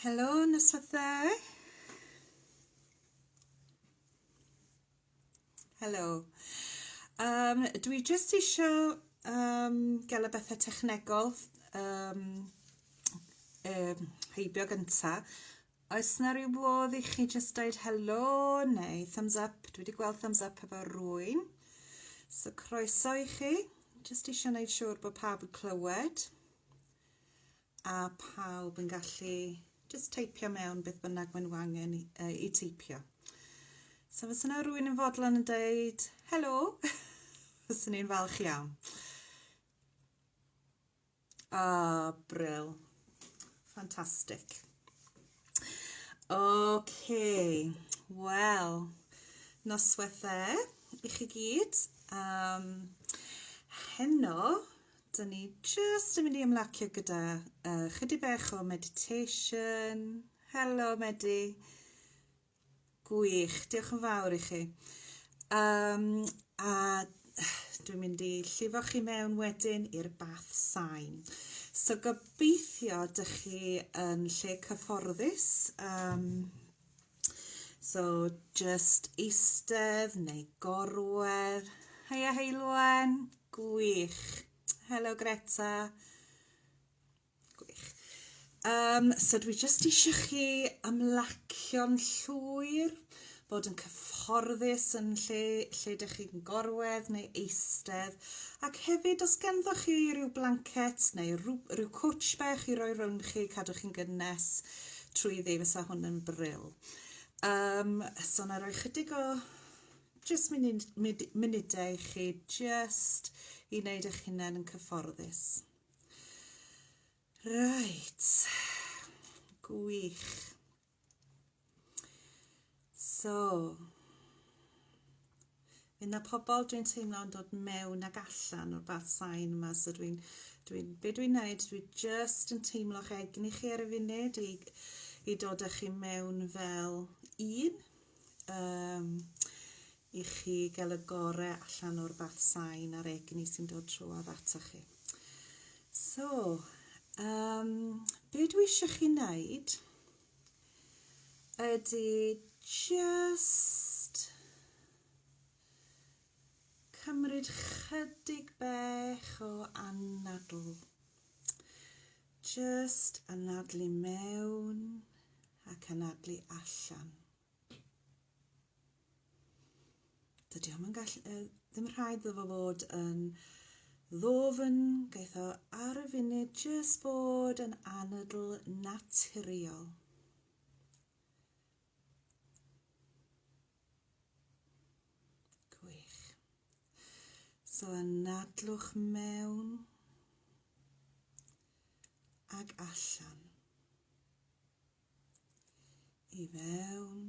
Helo, noswaithau. Helo. Dwi jyst eisiau gael y bethau technegol heibio gynta. Oes na ryw modd i chi jyst dweud helo neu thumbs up? Dwi wedi gweld thumbs up efo rwy'n. So croeso i chi. Jyst eisiau gwneud siŵr bod pawb yn clywed. A pawb yn gallu jyst teipio mewn beth bynnag maen nhw angen i teipio. So fysa yna rhywun yn fodlon yn dweud helo, fysa ni'n falch iawn. Brill. Fantastic. Wel, noswaithau i chi gyd. Heno, dyn ni jyst yn mynd i ymlacio gyda chydig bach o meditation. Helo, Medi. Gwych, diolch yn fawr i chi. A dwi'n mynd i llifo chi mewn wedyn i'r bath sain. So gobeithio dych chi yn lle cyfforddus. So just eistedd neu gorwedd. Heia Heilwen. Gwych. Helo Greta. Gwych. So dwi jyst eisiau chi ymlacio'n llwyr, bod yn cyfforddus yn lle dych chi'n gorwedd neu eistedd. Ac hefyd, os ganddoch chi rhyw blanket neu rhyw cwtsh bach i roi rownd chi, cadw chi'n gynnes trwyddi, fysa hwn yn brill. So na roi chydig o just munudau i chi just i wneud eich hunain yn cyfforddus. Right. Gwych. So, yna pobl dwi'n teimlo'n dod mewn ag allan o'r bath sain yma, so be dwi'n neud, dwi just yn teimlo'ch egni chi ar y funud i dod â chi mewn fel un, i chi gael y gorau allan o'r bath sain a'r egni sy'n dod trwodd ata chi. So, be dwi eisiau chi wneud ydy just cymryd chydig bach o anadl. Just anadlu mewn ac anadlu allan. Dydy o'm yn gallu, ddim rhaid iddo fo fod yn ddofn, gaeth o ar y funud just bod yn anadl naturiol. Gwych. So anadlwch mewn ag allan. I fewn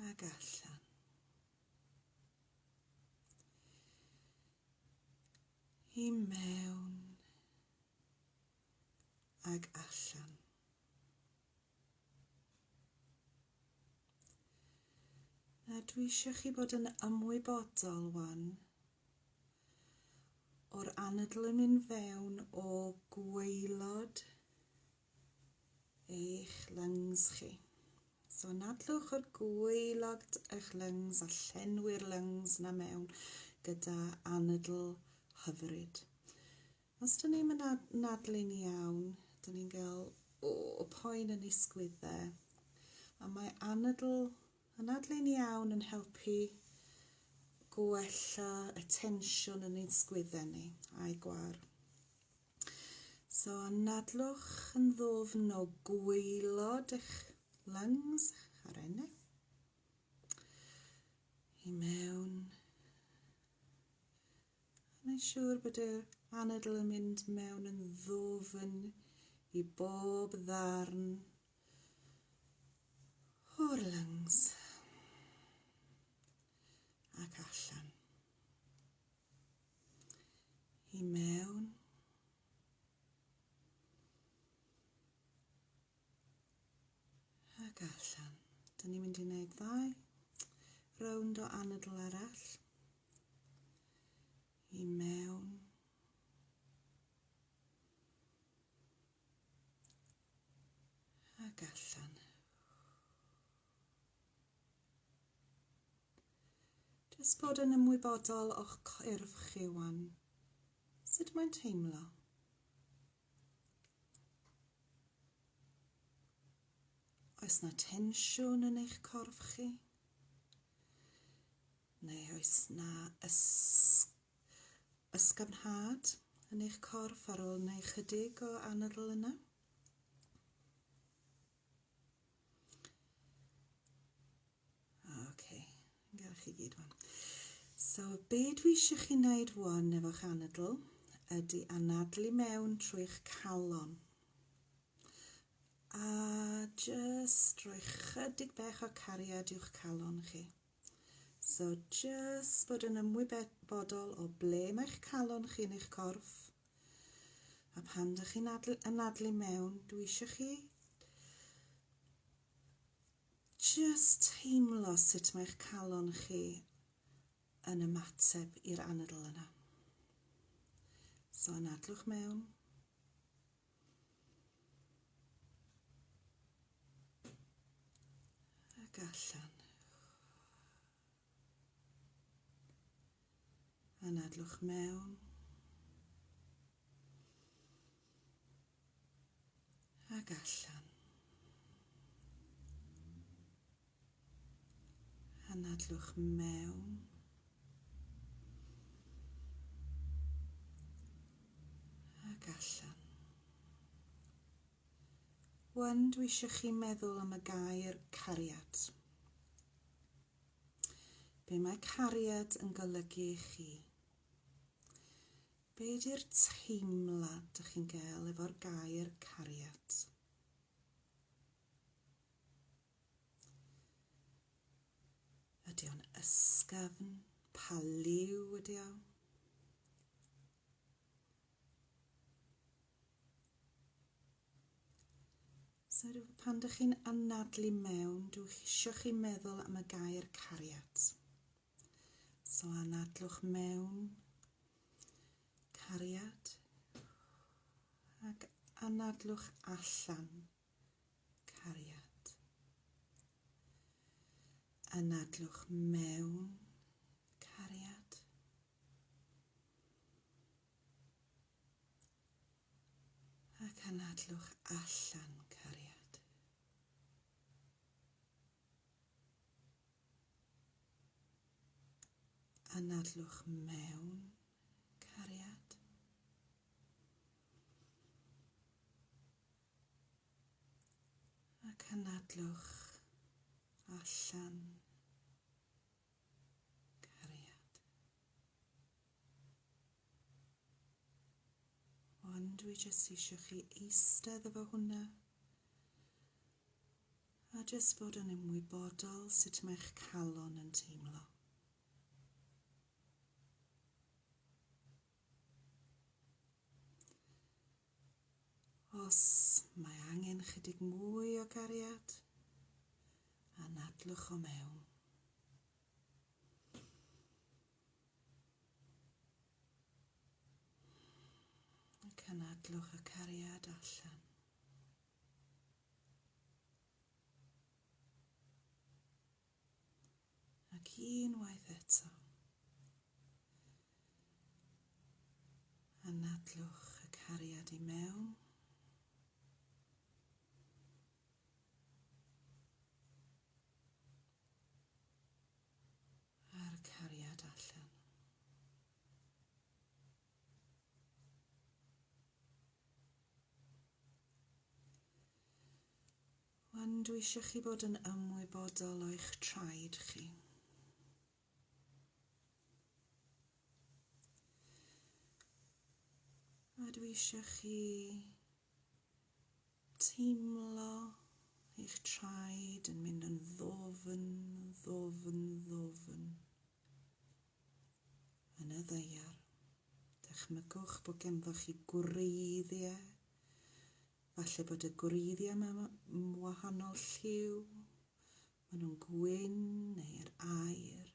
ag allan. I mewn ag allan. A dwi eisiau chi bod yn ymwybodol wan o'r anadl yn mynd fewn o gwaelod eich lungs chi. So anadlwch o'r gwaelod eich lungs a llenwi'r lungs na mewn gyda anadl hyfryd. Os dyn ni'n anadlu'n iawn, dyn ni'n gael poen yn ei sgwyddau. A mae anadlu'n iawn yn helpu gwella y tensiwn yn ein sgwyddau ni a'i gwar. So anadlwch yn ddofn o gwaelod eich lungs, ar enni. I mewn. Mae'n siŵr bod yr anadl yn mynd mewn yn ddofn i bob ddarn o'r lungs ac allan. I mewn ac allan. Dyn ni'n mynd i wneud 2 rownd o anadl arall. I mewn Ac allan. Jyst bod yn ymwybodol o'ch cyrff chi wan. Sut mae'n teimlo? Oes na tensiwn yn eich corff chi? Neu oes na ysgafnhad yn eich corff ar ôl neu chydig o anadl yna? Oce, yn gael chi gyd wan. So, be dwi eisiau chi wneud wan efo'ch anadl ydy anadlu mewn trwy'ch calon. A just rhoi chydig bach o cariad i'ch calon chi. So, just bod yn ymwybodol o ble mae'ch calon chi yn eich corff. A pan ydych chi'n anadlu mewn, dwi eisiau chi just teimlo sut mae'ch calon chi yn ymateb i'r anadl yna. So, anadlwch mewn. Ac allan. Anadlwch mewn. Ac allan. Anadlwch mewn. Ac allan. Wan, dwi eisiau chi meddwl am y gair cariad. Be mae cariad yn golygu i chi? Be di'r teimlad ydych chi'n gael efo'r gair cariad? Ydy o'n ysgafn? Pa liw ydy o? So, pan ydych chi'n anadlu mewn, dwi eisiau chi meddwl am y gair cariad. So, anadlwch mewn, cariad, ac anadlwch allan, cariad. Anadlwch mewn, cariad. Ac anadlwch allan, cariad. Anadlwch mewn, cariad. Ac anadlwch allan, cariad. Ond dwi jyst eisiau chi eistedd efo hwnna. A jyst bod yn ymwybodol sut mae'ch calon yn teimlo. Os mae angen chydig mwy o gariad, anadlwch o mewn. Ac anadlwch y cariad allan. Ac unwaith eto. Anadlwch y cariad i mewn. A'r cariad allan. Wan, dwi eisiau chi bod yn ymwybodol o'ch traed chi. A dwi eisiau chi teimlo eich traed yn mynd yn ddofn, ddofn, ddofn. Yn y ddaear. Dychmygwch bod genddoch chi gwreiddiau. Falle bod y gwreiddiau mewn wahanol lliw. Maen nhw'n gwyn neu'r aur.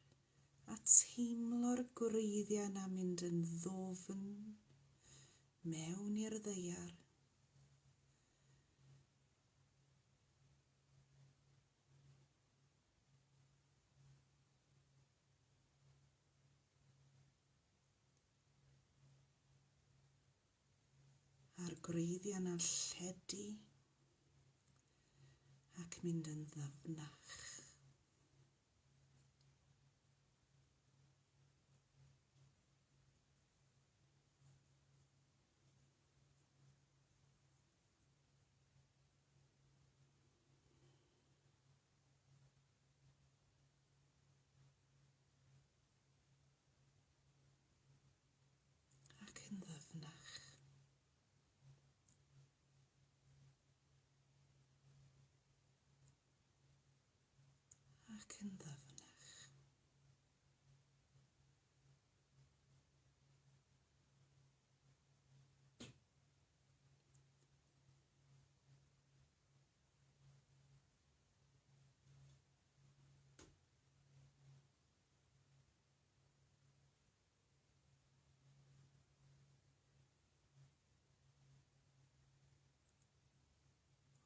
A teimlo'r gwreiddiau yna mynd yn ddofn mewn i'r ddaear. gwreiddiau'n alledu ac mynd yn ddyfnach. Ac yn ddyfnach. Ac yn ddyfnach.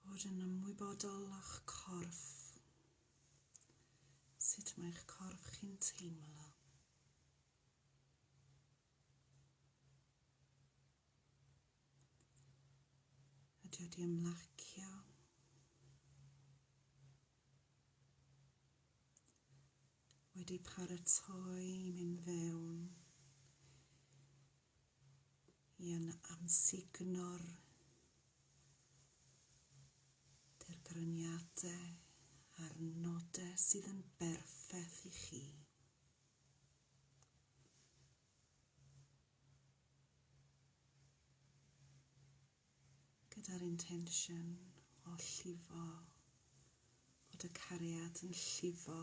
Bod yn ymwybodol o'ch corff, sut mae'ch corff chi'n teimlo. Ydy wedi ymlacio, wedi paratoi i mynd fewn i yn amsugno'r derbyniadau a'r nodau sydd yn berffaith i chi. Gyda'r intensiwn o llifo, bod y cariad yn llifo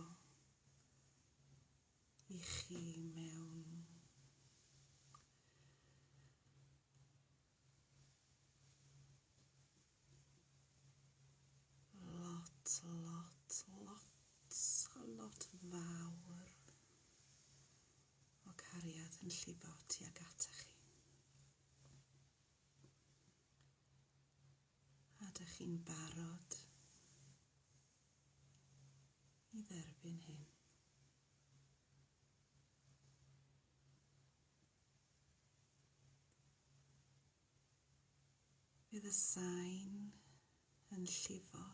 i chi mewn lot fawr o cariad yn llifo tuag ata chi. A dych chi'n barod i dderbyn hyn. Bydd y sain yn llifo,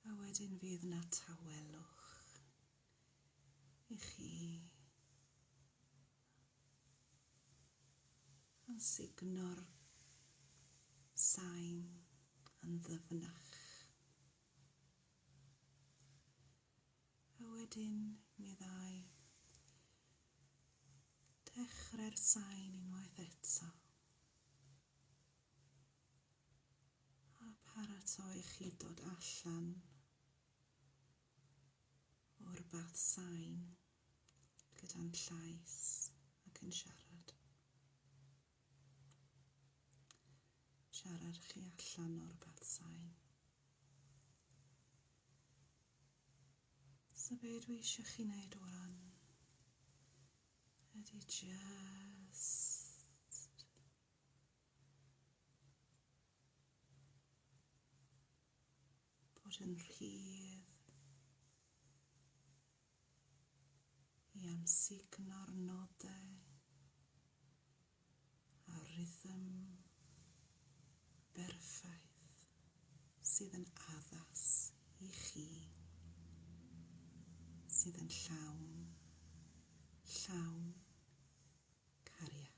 a wedyn fydd yna tawelwch i chi amsugno'r sain yn ddyfnach. A wedyn mi ddau dechrau'r sain unwaith eto. A paratoi chi dod allan o'r bath sain gyda'n llais ac yn siarad. Siarad chi allan o'r bath sain. So be dwi eisiau chi wneud wan ydy just bod yn rhydd i amsugno'r nodau a rhythm berffaith sydd yn addas i chi, sydd yn llawn cariad.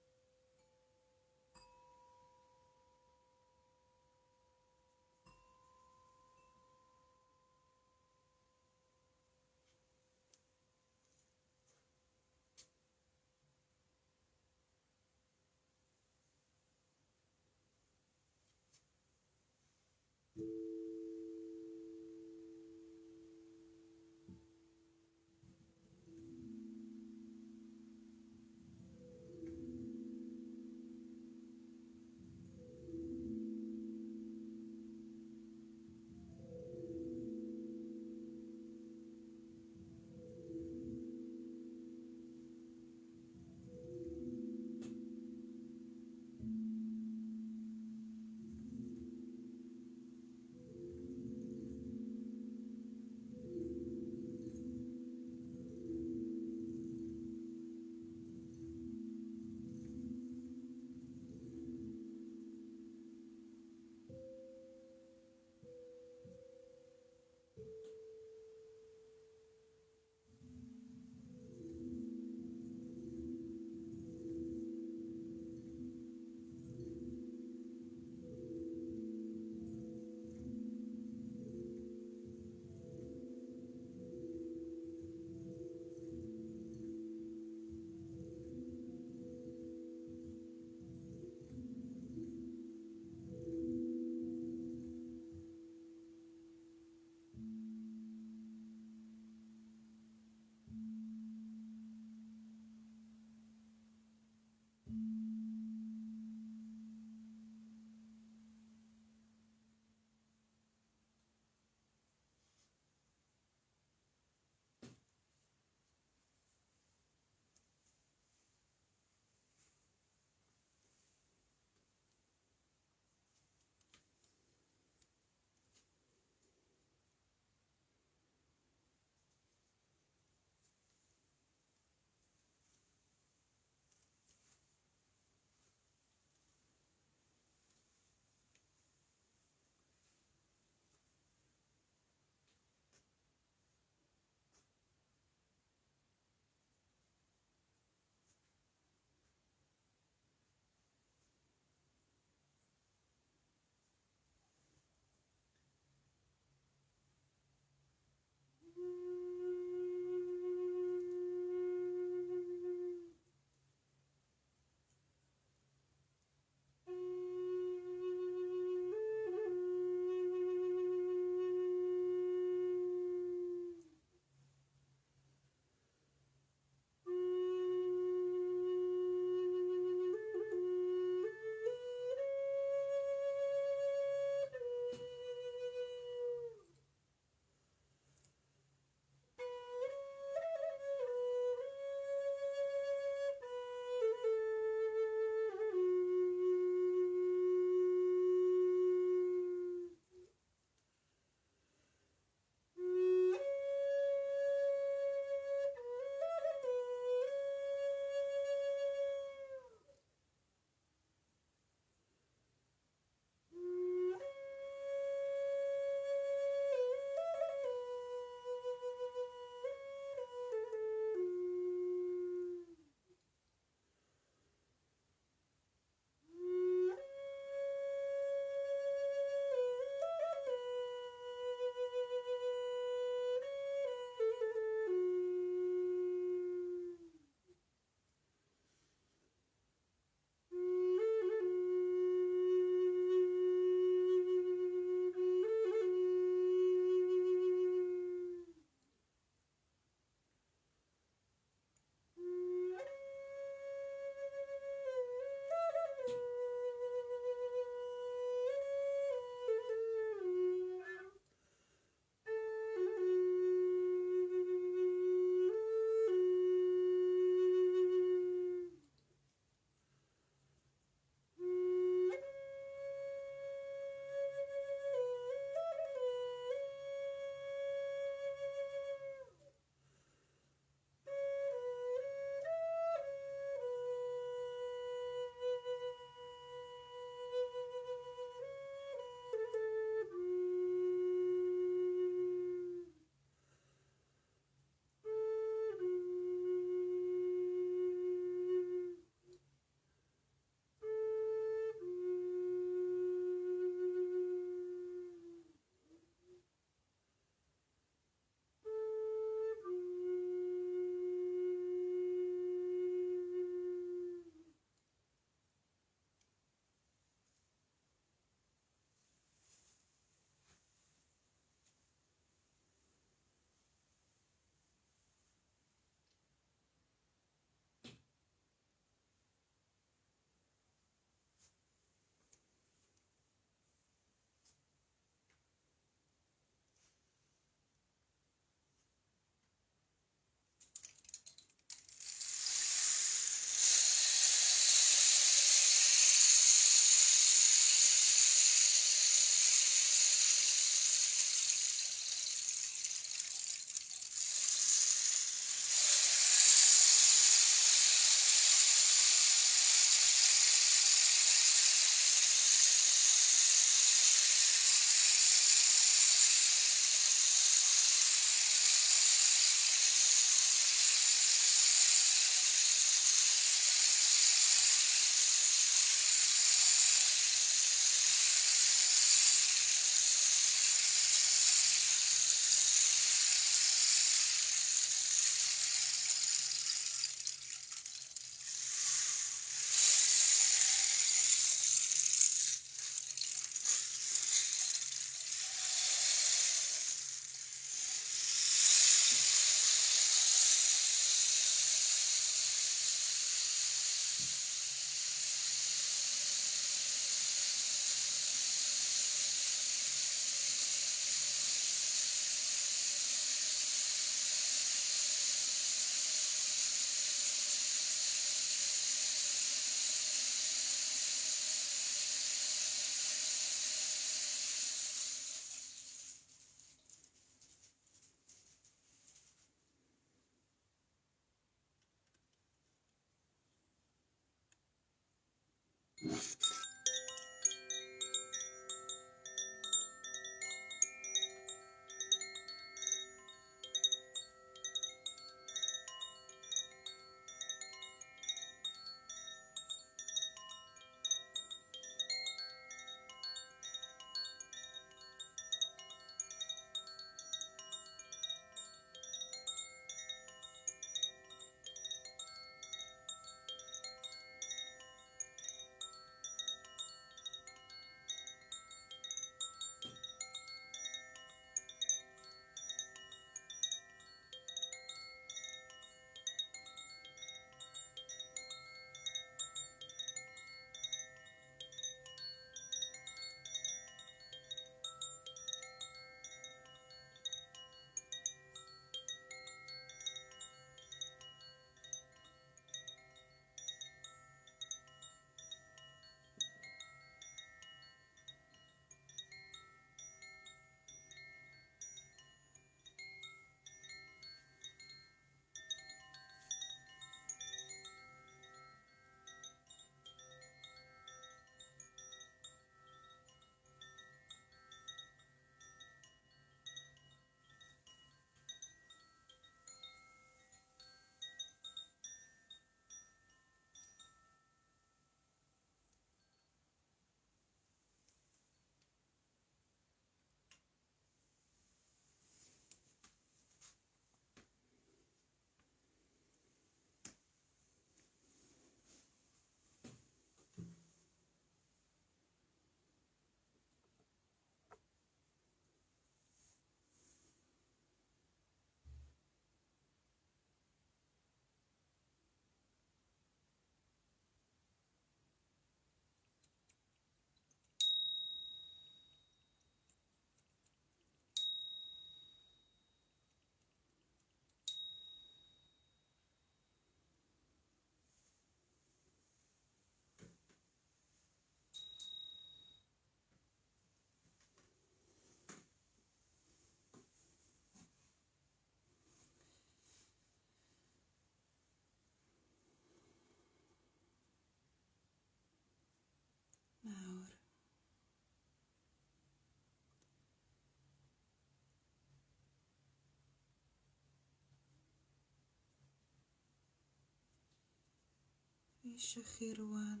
Eisiau chi rwan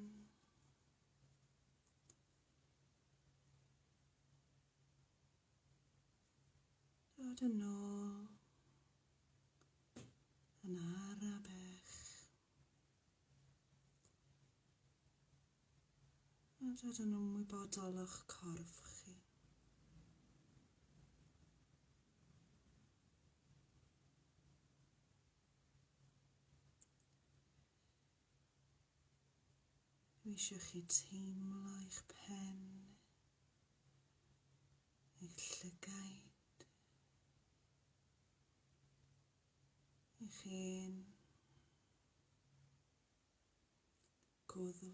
dod yn ôl yn arabech a dod yn ymwybodol o'ch corff chi. Dwi eisiau chi teimlo eich pen, eich llygaid, eich hen, gwddw,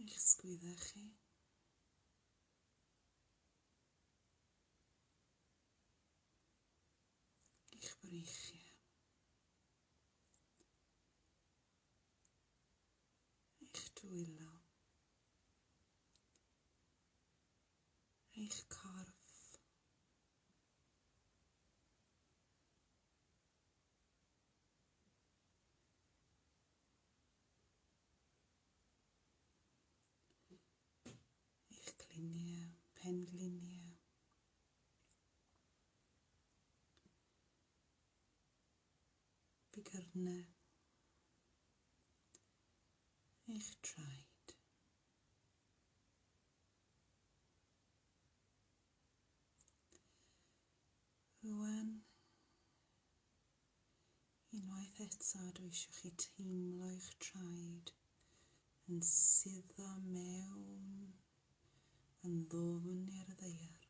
eich sgwyddau chi, eich breichiau, eich dwylo, eich corff, eich gliniau, pengliniau, bigyrnau, eich traed. Rwan, unwaith eto dwi eisiau chi teimlo eich traed yn suddo mewn yn ddwfn i'r ddaear.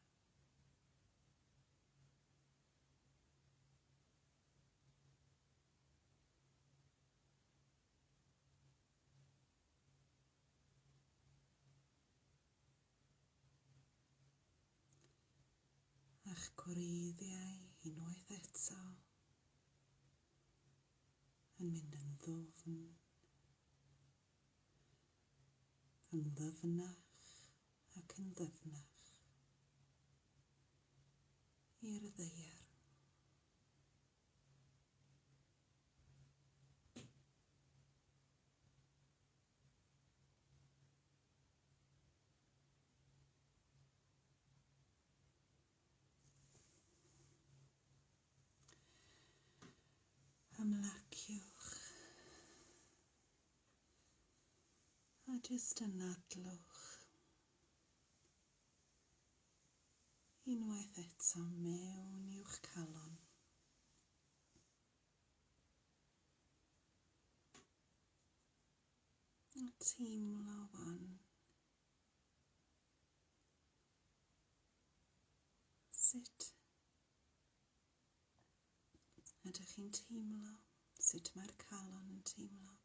A'ch gwreiddiau unwaith eto yn mynd yn ddwfn, yn ddyfnach ac yn ddyfnach i'r ddaear. Ymlaciwch a jyst anadlwch unwaith eto mewn i'wch calon. A teimlo wan sut ydych chi'n teimlo, sut mae'r calon yn teimlo.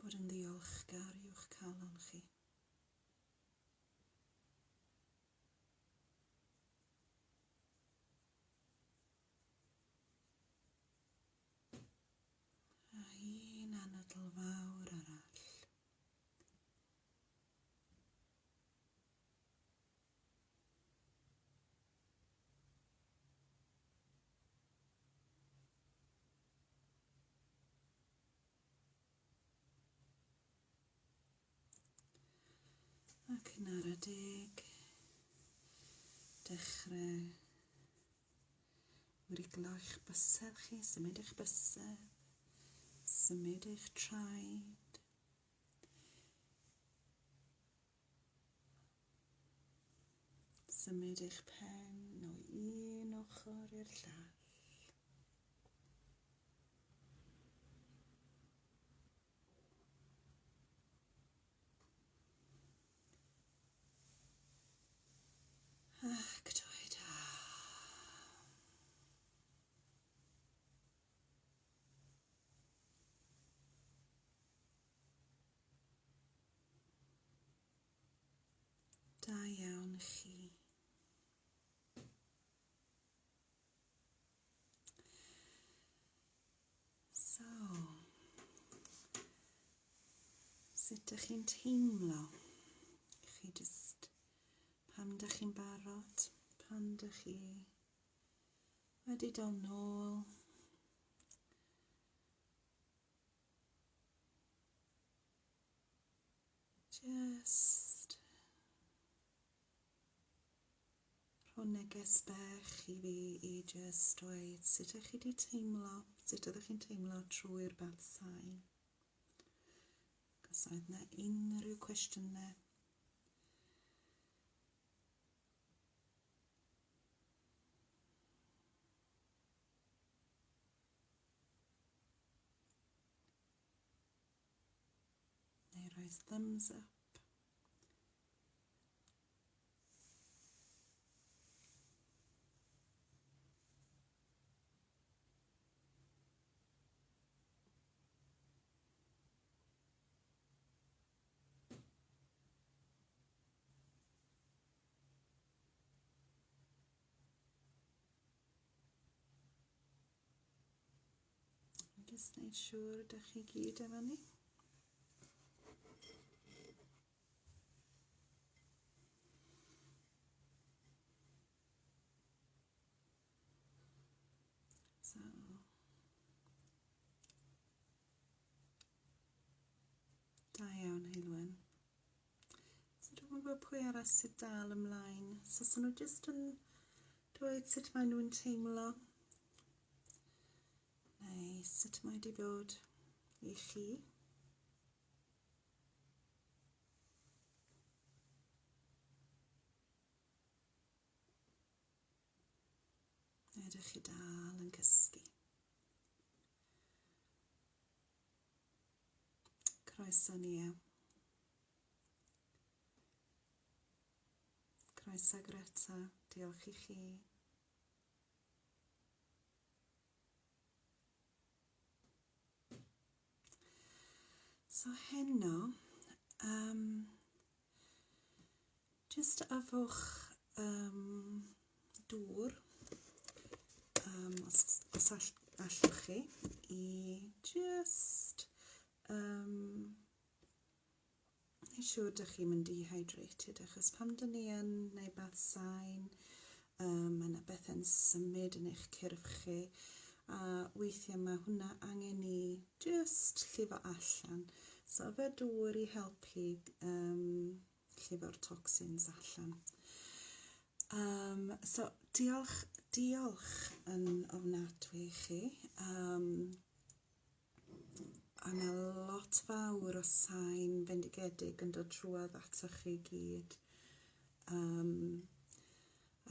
Bod yn ddiolchgar i'wch calon chi. A un anadl fawr arall. Ac yn ara deg, dechrau wriglo eich bysedd chi, symud eich bysedd, symud eich traed, symud eich pen o un ochr i'r llall. Ac dweud da iawn chi. Sut ydych chi'n teimlo? Chi jyst, pam ydych chi'n barod? Pan ydych chi wedi dod nôl? Just rho neges bach i fi i just dweud sut ydych chi wedi teimlo, sut ydych chi'n teimlo trwy'r bath sain. Os oedd yna unrhyw cwestiynau. Neu rhoi thumbs up. Just wneud siŵr ydych chi gyd efo ni. So, da iawn Heilwen. So dwi'n gwybod pwy arall sydd dal ymlaen. So nhw jyst yn dweud sut maen nhw'n teimlo. Neu sut mae wedi bod i chi. Neu ydych chi dal yn cysgu. Croeso ni ew. Croeso Greta, diolch i chi. So heno, just afwch dŵr, os allwch chi, i just neu siŵr ydych chi'n mynd dehydrated, achos pam dyn ni yn neu bath sain, mae yna beth yn symud yn eich cyrff chi, a weithiau mae hwnna angen i just llifo allan. So fe dŵr i helpu llifo'r toxins allan. So diolch yn ofnadwy i chi. Yna lot fawr o sain fendigedig yn dod trwodd atoch chi gyd.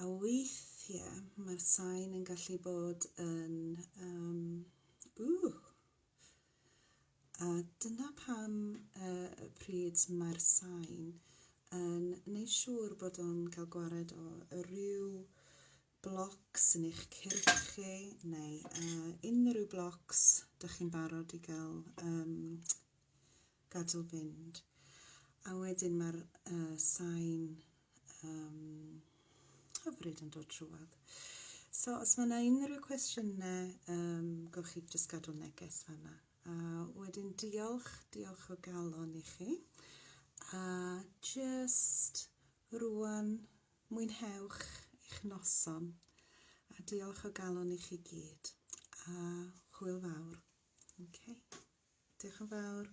A weithiau mae'r sain yn gallu bod yn a dyna pam y pryd mae'r sain yn gwneud siŵr bod o'n cael gwared o ryw blocs yn eich cyrff chi, neu unrhyw blocs dych chi'n barod i gael gadael fynd. A wedyn mae'r sain hyfryd yn dod trwodd. So os mae yna unrhyw cwestiynau, gowch chi jyst gadw neges fanna. A wedyn diolch o galon i chi. A just rwan mwynhewch eich noson. A diolch o galon i chi gyd. A hwyl fawr. Okay. Diolch yn fawr.